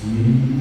See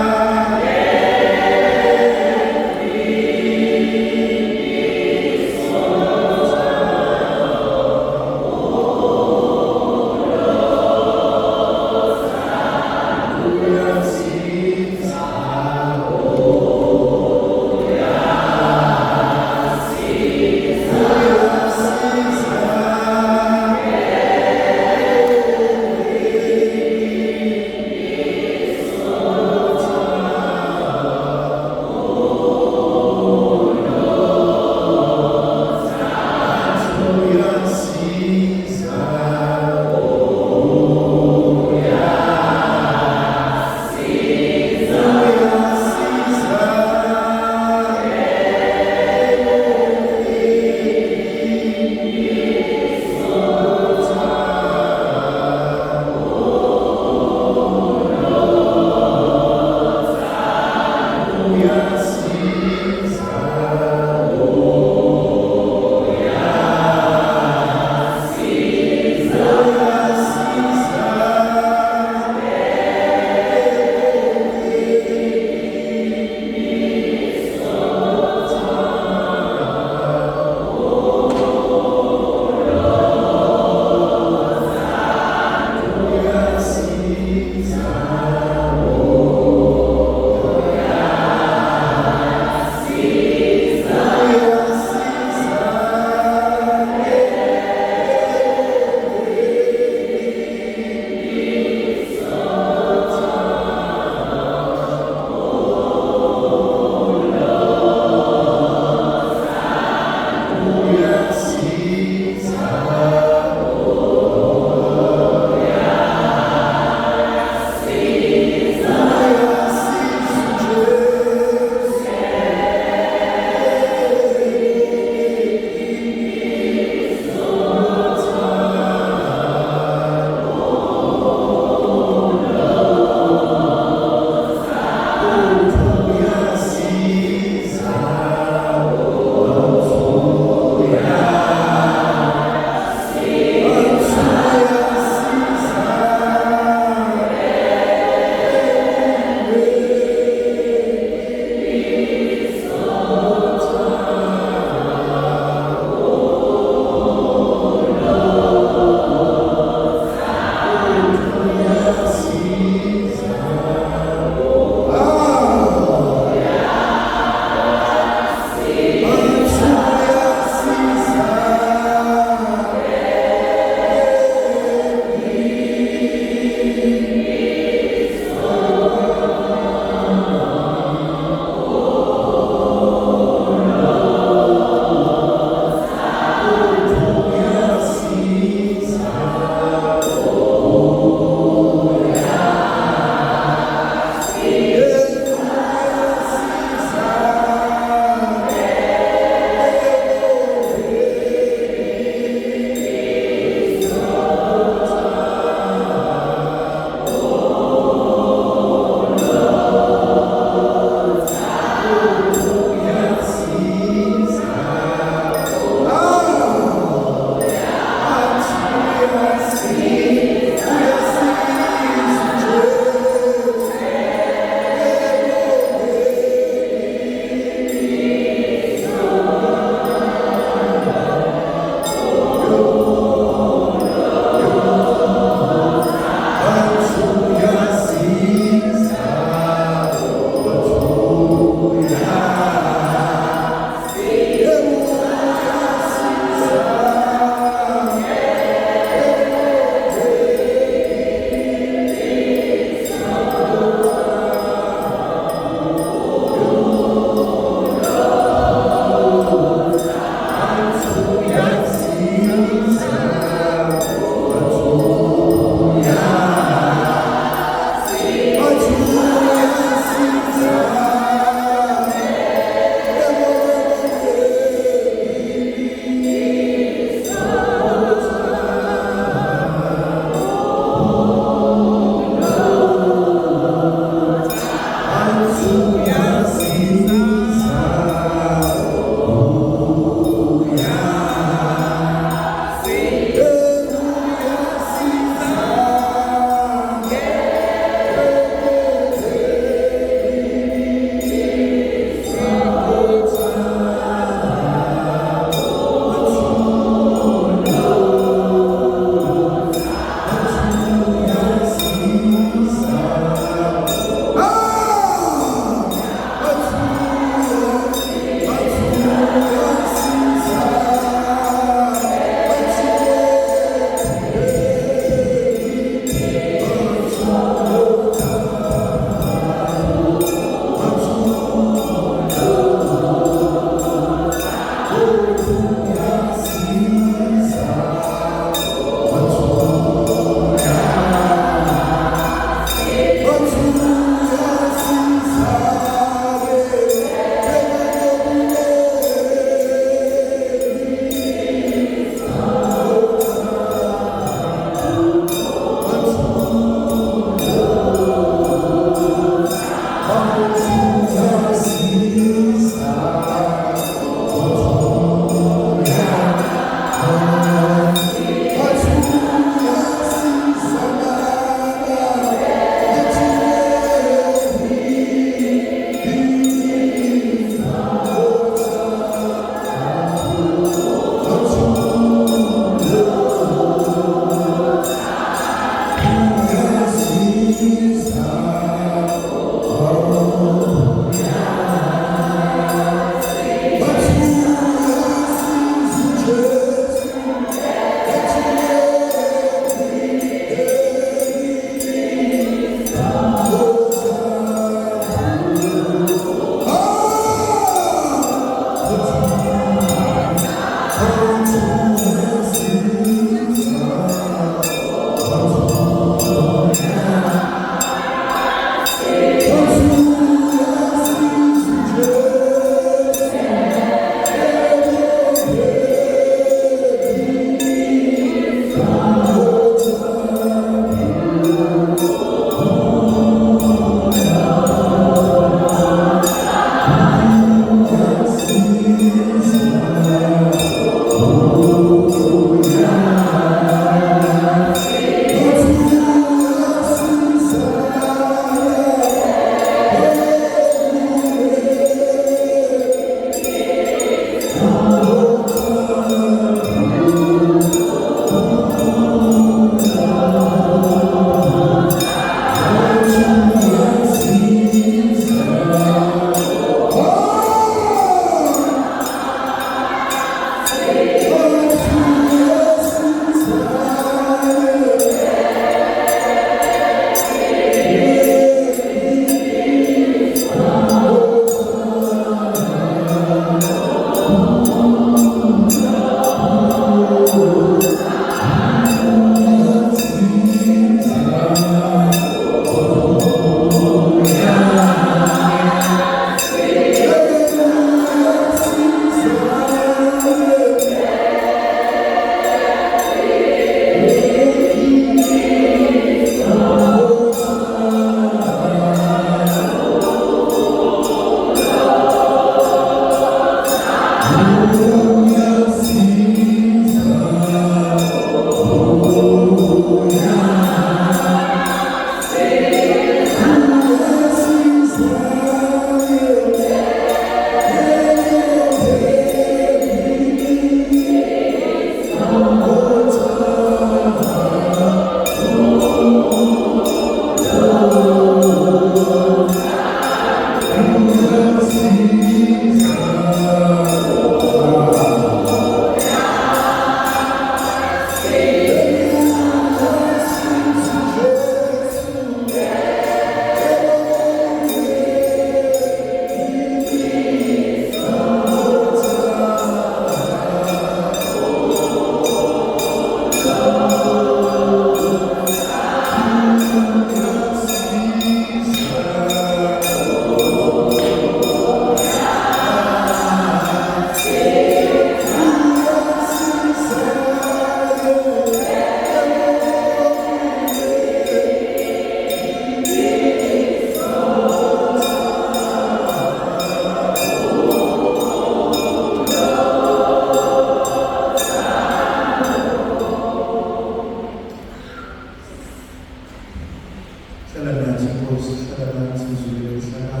sihlala sizulele sihlala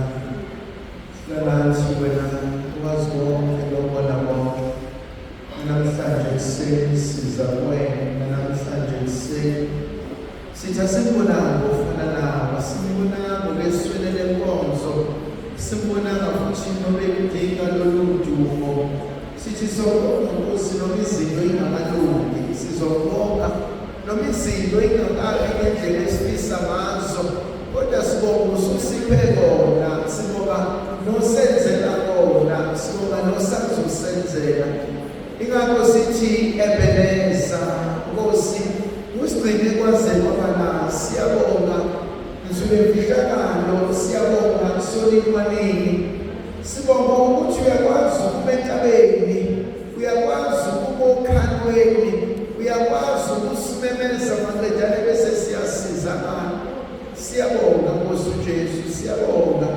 wena wazi konke lokubona konke. Namhlanje ekuseni siza kuwena, namhlanje ekuseni sithi asibonanga ofana nawe, asibonanga leswele lenkonzo, sibonanga futhi nobe kudinga lolu dumo. Sithi sokubonga Nkosi noma izinto ingakalungi, sizobonga noma izinto ingakabi ngendlela esifisa ngazo, kodwa sibonga ususiphe kona, sibonga nosenzela kona, sibonga nosazosenzela. Ingakho sithi Ebeneza, Nkosi usigcine kwaze kwabana, siyabonga ngizule mfihlakalo, siyabonga kusolikwanini, sibonga ukuthi uyakwazi ukuba entabeni, uyakwazi ukuba okhalweni, uyakwazi ukusimemeza maqedane bese siyasizakala. Siyabonga Nkosi uJesu, siyabonga.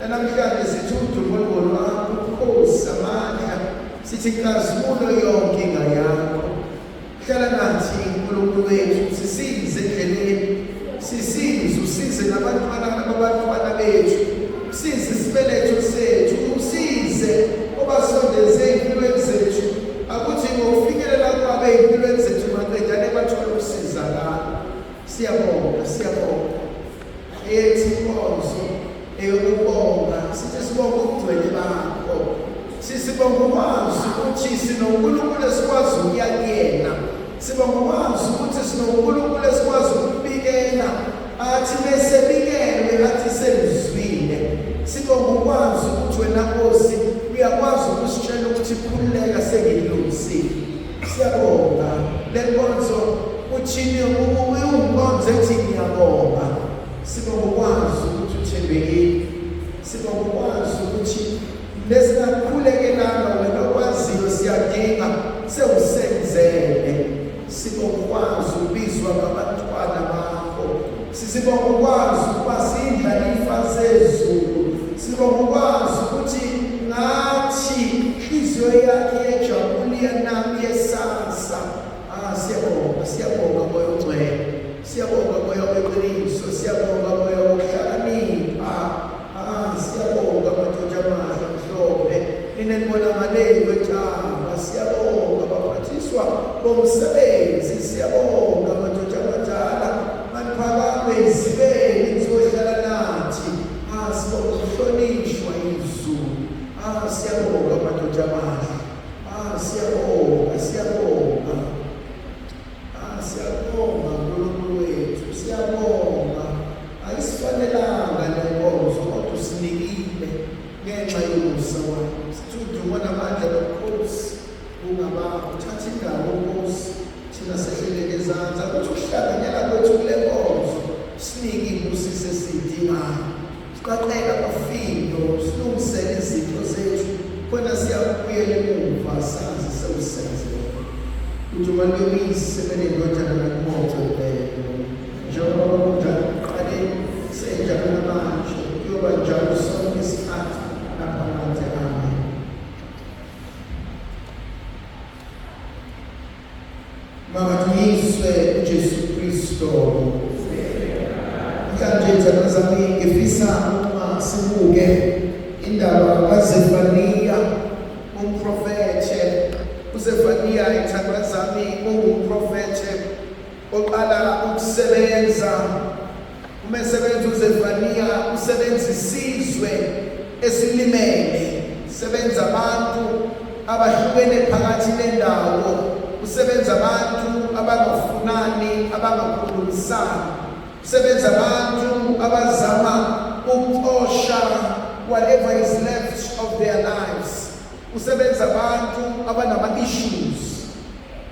Namhlanje sithi udumo lwakho, Nkosi amandla, sithi inkazimulo yonke ingayakho. Hlala nathi uNkulunkulu wethu, sisize endleleni, sisize usize nabantwana bethu, usize isibeletho sethu, usize obasondeze empilweni zethu, akuthi ngokufikelela kwabe empilweni zethu maqedane bathole ukusizakala. Siyabonga, siyabonga. Eyethi inkonzo eyokubonga, sithi sibonga ubugcwele bakho, sibonga ukwazi ukuthi sinoNkulunkulu esikwazi ukuya kuyena, sibonga ukwazi ukuthi sinoNkulunkulu esikwazi ukubikela, athi bese bikelwe athi semzwile. Sibonga ukwazi ukuthi wena Nkosi uyakwazi ukusitshela ukuthi khululeka sengilungisile. Siyabonga lenkonzo uthini uyinkonzo ethi ngiyabonga. Sibonga ukwazi ukuthi uthembekile, sibonga ukwazi ukuthi lesingakhulekelanga wena okwaziyo siyadinga sewusenzele. Sibonga ukwazi ubizwa ngabantwana bakho, sibonga ukwazi ukuba siyindlalifa zezulu, sibonga ukwazi ukuthi ngathi inhliziyo yakhe yejabulile nami yesasa. Siyabonga, siyabonga moya ongcwele, siyabonga moya weqiniso, siyabonga moya wokuhlakanipha. Siyabonga madoda amahle amhlophe ninenibonakaleyo etanga, siyabonga baphathiswa bomsebenzi, siyabonga madoda abadala maniphakame izibeni nizohlala nathi. Sibonga ukuhlonishwa izulu. Siyabonga madoda amahle, siyabonga, siyabonga, siyabonga Nkulunkulu wethu, siyabonga. Ayisifanelanga le nkonzo kodwa usinikile ngenxa yomusa wakho. Sithi udumo namandla nobukhosi kungabakho. Uthatha indawo Nkosi, thina sehlelekezanza ukuthi ukuhlanganyela kwethu kule nkonzo sinike imbusise esiyidingayo. Siqaqeka abafindo, silungisele izinto zethu khona siyabuyela emuva sazi sewusenzele. Udumo lwemisi benendodana nakumoto leyo njengoba kunjalo kuqaleni senjalo namanje kuyoba njalo sonke isikhathi naphakade. Amen. Makatuyiswe uJesu Kristo. Manje izandla zami ngifisa uma sibuke indaba kaZefaniya umprofethe. uZefaniya izandla zami ungumprofethe oqala ukusebenza. Umesebenza uZefaniya usebenza isizwe esilimele, usebenza abantu abahlukene phakathi nendawo, usebenza abantu abangafunani, abangakhulumisani, usebenza abantu abazama ukuxosha whatever is left of their lives, usebenza abantu abanama-issues.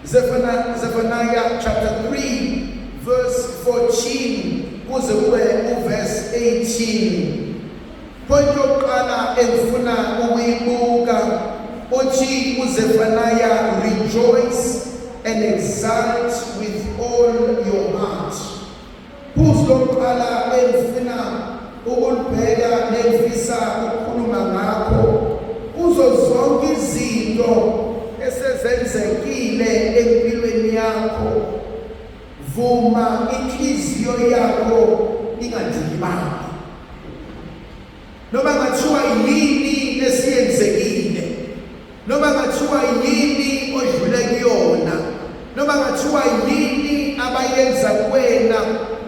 Zephaniah chapter 3 verse 14 kuze kube uverse 18. Point yokuqala engifuna ukuyibuka uthi uZefaniah, rejoice and exult with all your heart. Kuzo lokuqala engifuna ukulibheka nengifisa ukukhuluma ngakho kuzo zonke izinto esezenzekile empilweni yakho. Vuma inhliziyo yakho ingadilibali. ngathiwa yini odlule kuyona, noma ngathiwa yini abayenza kuwena,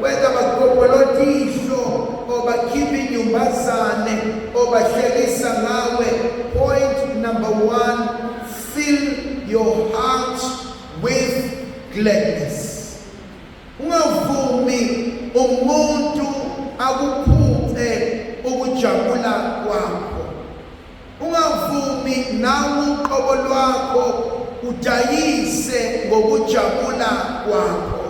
whether bakugobholotihlo or bakhipha inyumbazane or bahlekisa ngawe. Point number 1, fill your heart with gladness. Ungavumi umuntu akuphuphe ukujabula kwakho. Ungavumi nawe uqobo lwakho udayise ngokujabula kwakho.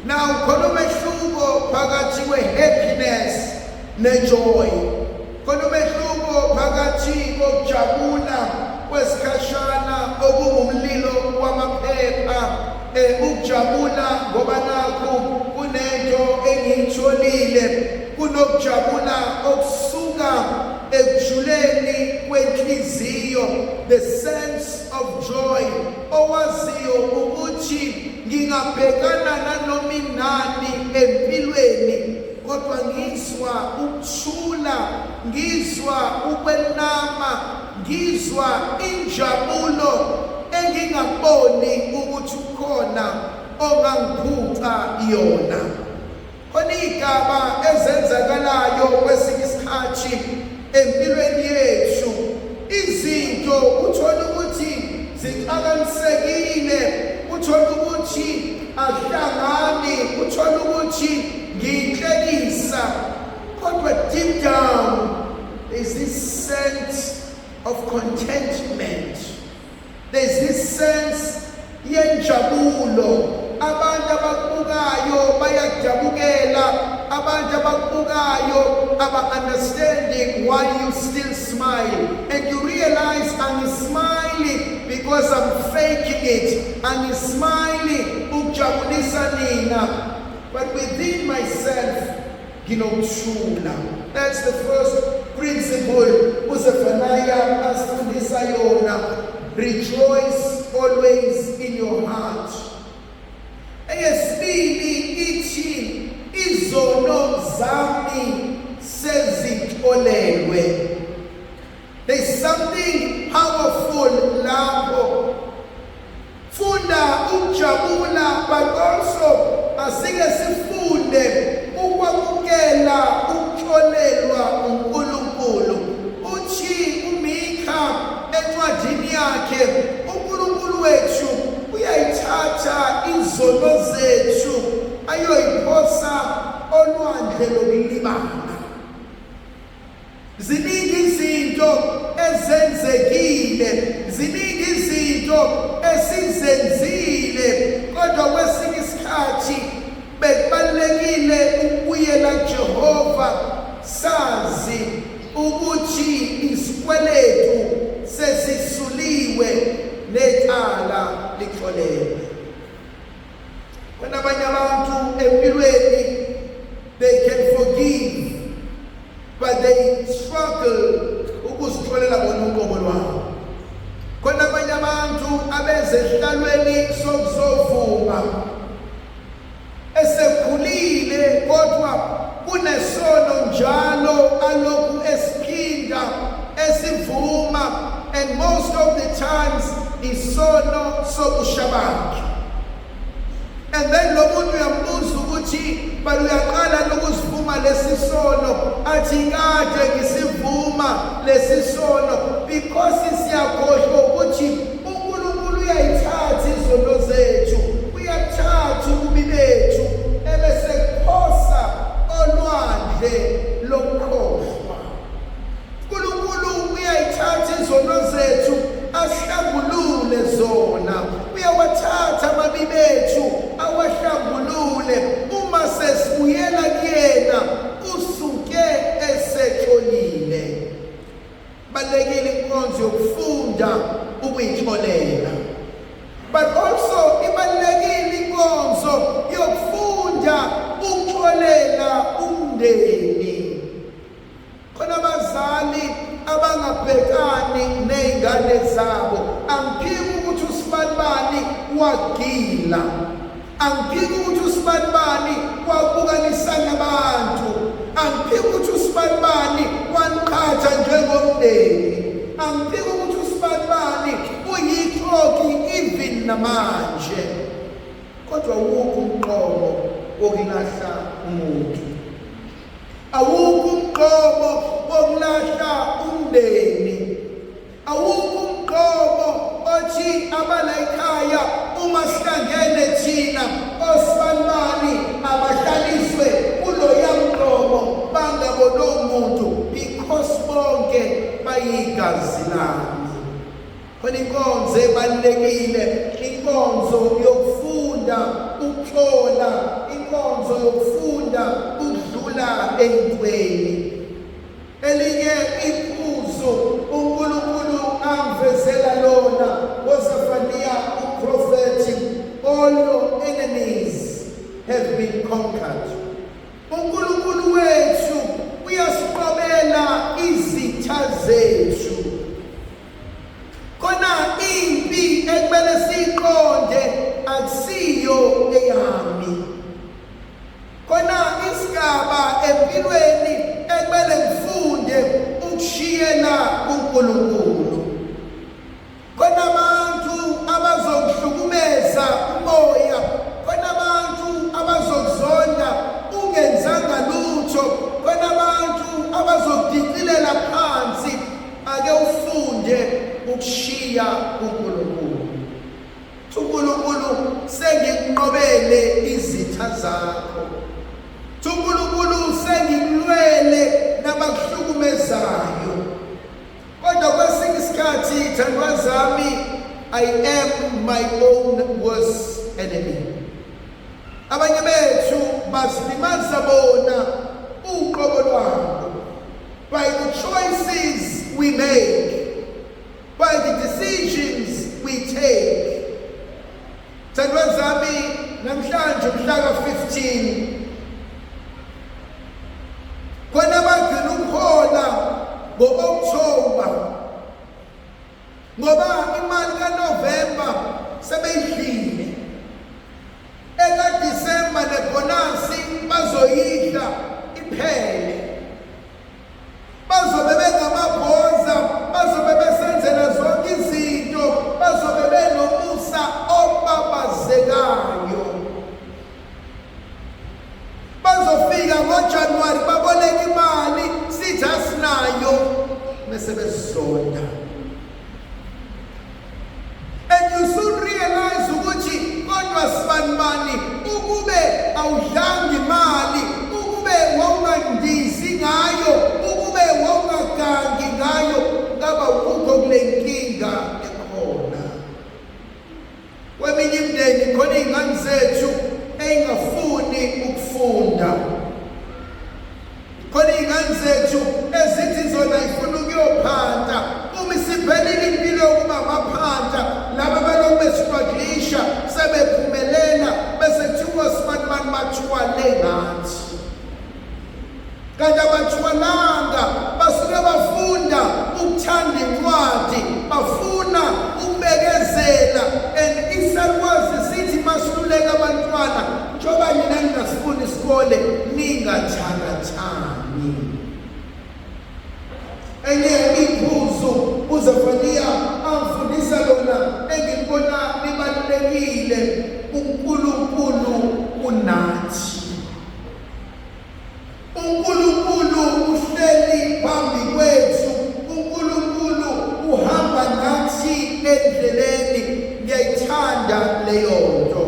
Now khona umehluko phakathi kwe-happiness ne-joy. Khona umehluko phakathi kokujabula kwesikhashana okungumlilo wamaphepha, ukujabula ngoba nakho kunento engiyitholile, kunokujabula okusuka ekujuleni kwenhliziyo, the sense of joy, owaziyo ukuthi ngingabhekana nanoma inani empilweni kodwa ngizwa ukuthula, ngizwa ukwenama, ngizwa injabulo engingaboni ukuthi ukhona ongangiphuca yona. Khona igaba ezenzakalayo kwesinye isikhathi empilweni yethu, izinto uthola ukuthi ziqakanisekile, uthola ukuthi ahlangani, uthola ukuthi ngiyinhlekisa, kodwa deep down there's this sense of contentment, there's this sense yenjabulo. Abantu abakubukayo bayajabukela, abantu abakubukayo aba-understanding why you still smile, and you realize I'm smiling because I'm faking it, I'm smiling ukujabulisa nina, but within myself nginokuthula. That's the first principle uZefaniah asifundisa yona. Rejoice always in your heart. Eyesibili ithi izono zami sezixolelwe. There's something powerful lapho. Funda ukujabula, but also asike sifunde ukwamukela ukuxolelwa uNkulunkulu. Uthi uMikha encwadini yakhe, uNkulunkulu wethu uyayithatha izono zethu ayoyiphosa olwandle lokulibala. Ziningi izinto ezenzekile, ziningi izinto esizenzile, kodwa kwesinye isikhathi bekubalulekile ukubuyela kuJehova sazi ukuthi isikweletu sesisuliwe necala lixolelwe. Abanye abantu empilweni, they can forgive, but they struggle ukuzixolela bona uqobo lwabo. Khona abanye abantu abezehlalweni sokuzovuma, esekhulile kodwa kunesono njalo alokhu esiphinda esivuma, and most of the times isono sokushabaki. And then lo muntu uyambuza ukuthi but uyaqala lokuzivuma lesisono, athi kade ngisivuma lesisono because siyakhohlwa ukuthi uNkulunkulu uyayithatha izono zethu, uyathatha ububi bethu ebese kuphosa olwandle lokukhohlwa. uNkulunkulu uyayithatha izono zethu ahlambulule zona, uyawathatha amabibi bethu awahlambulule. Uma sesibuyela kuyena usuke esexolile. Balekile inkonzo yokufunda ukuyixolela, but also ibalekile inkonzo yokufunda ukuxolela umndeni. Khona abazali abangabhekani nezingane zabo, angiphiki ukuthi usibanibani wagila, angiphiki ukuthi usibanibani wabukanisa nabantu, angiphiki ukuthi usibanibani waniqhatha njengomndeni, angiphiki ukuthi usibanibani namanje, kodwa awukho umqobo wokulahla umuntu. Awukho umqobo wokulahla umndeni. Awukho umqobo othi abala ekhaya uma sihlangene thina osibanibani abahlaliswe kuloya mqobo bangabona umuntu because bonke bayigazi lami. Khona inkonzo ebalulekile, inkonzo yokufunda ukuthola, inkonzo yokufunda ukudlula ey'ntweni. Elinye iphuzu uNkulunkulu angivezela lona ngoZefaniya uprofethi, all your enemies have been conquered. uNkulunkulu wethu uyasiqobela izitha zethu. Khona impi ekumele siyiqonde akusiyo eyami. Khona isigaba empilweni ekumele ngifunde ukushiyela uNkulunkulu. Khona abantu abazokuhlukumeza umoya, khona abantu abazokuzonda ungenzanga lutho, khona abantu abazokudicilela phansi. Ake ufunde ukushiya uNkulunkulu. uNkulunkulu sengikunqobele izitha zakho. uNkulunkulu sengikulwele nabakuhlukumezayo. Kodwa kwesinye isikhathi thandwa zami, I am my own worst enemy. Abanye bethu basilimaza bona uqobo lwabo by the choices we make, by the decisions we take. Thandwa zami, namhlanje mhla ka-15 khona abagcina ukuhola ngo-October, ngoba imali kaNovember sebeyidlile. EkaDisemba nebhonasi bazoyidla iphele. Bazobe bengamabhoza, bazobe besenzela zonke izinto, bazobe benomusa obabazekayo. Bazofika ngoJanuwari baboleka imali sithi asinayo bese besizonda. And you soon realize ukuthi kodwa sibanibani ukube awudlanga imali, ukube wawungandizi ngayo, ukube wawungagangi ngayo, ngaba ukho kule nkinga ekhona. Kweminye imindeni khona iy'ngane zethu ey'ngafuni ukufunda. Khona iy'ngane zethu ezithi zona y'funa ukuyophanda. Uma isiphelile impilo yokuba amaphanda, laba balokhu besiqwadlisha sebephumelela bese kuthiwa sibanibani bathwale ngathi. Kanti abathwalanga, basuke bafunda ukuthanda incwadi, bafuna ukubekezela. And isakwazi sithi masiluleka abantwana, njengoba nina ningasifuni isikole, ningathakathani. Enye iphuzu uZefaniya amfundisa lona engibona libalulekile, uNkulunkulu unathi. uNkulunkulu uhleli phambi kwethu. uNkulunkulu uhamba nathi endleleni. Ngiyayithanda leyo nto.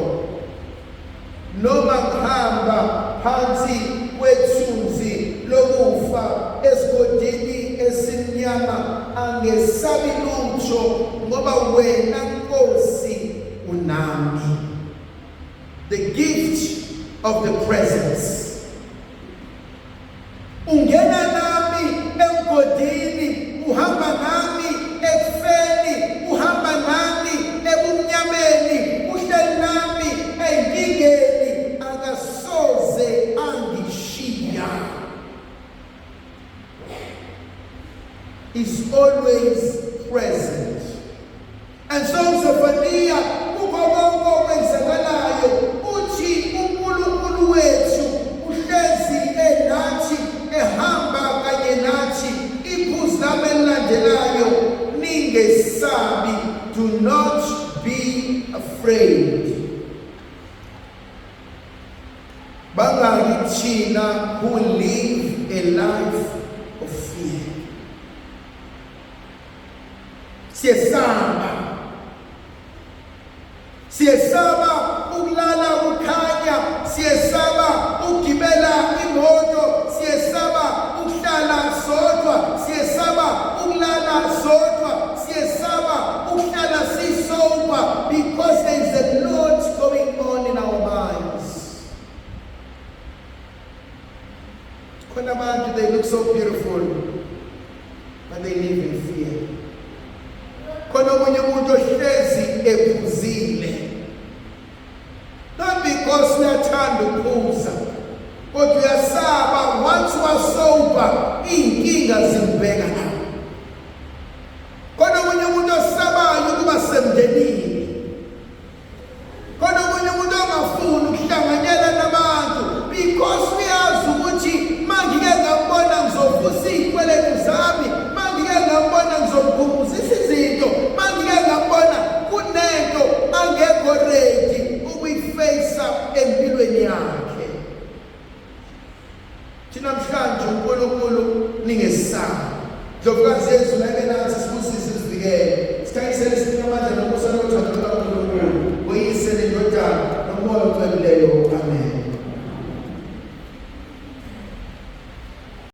Noma ngihamba phansi kwethunzi lokufa, esigodini esimnyama, angesabi lutho, ngoba wena Nkosi unami. The gift of the presence. Ungena nami emgodini, uhamba nami ekufeni, uhamba nami ebumnyameni, uhleli nami ey'nkingeni, akasoze angishiya. Is always present. And so Zefaniya kukho konke okwenzakalayo uthi uNkulunkulu wethu uhlezi enathi, ehamba kanye nathi. Iphuzu lami elilandelayo, ningesabi, do not be afraid. afraid. Bangakithi thina who live a life of fear. Siyesaba ukulala kukhanya, siyesaba ukugibela imoto, siyesaba ukuhlala sodwa, siyesaba ukulala sodwa, siyesaba ukuhlala sisoba, because there is a lot going on in our minds. Khona abantu, they look so beautiful, but they live in fear. Khona omunye umuntu ohlezi ephuzile, not because uyathanda ukuphuza, kodwa uyasaba once wasoba iy'nkinga zimbeka nawe. Khona omunye umuntu osabayo ukuba semndenini. Khona omunye umuntu ongafuni ukuhlanganyela nabantu because uyazi ukuthi mangike ngambona ngizovusa iy'kweletu zami, mangike ngambona ngizomkhumuzisa izinto, mangike ngambona kunento angekho ready ukuyifeyisa empilweni yakhe. Thina namhlanje uNkulunkulu ningesabi. Ndlovukazi yethu nake nathi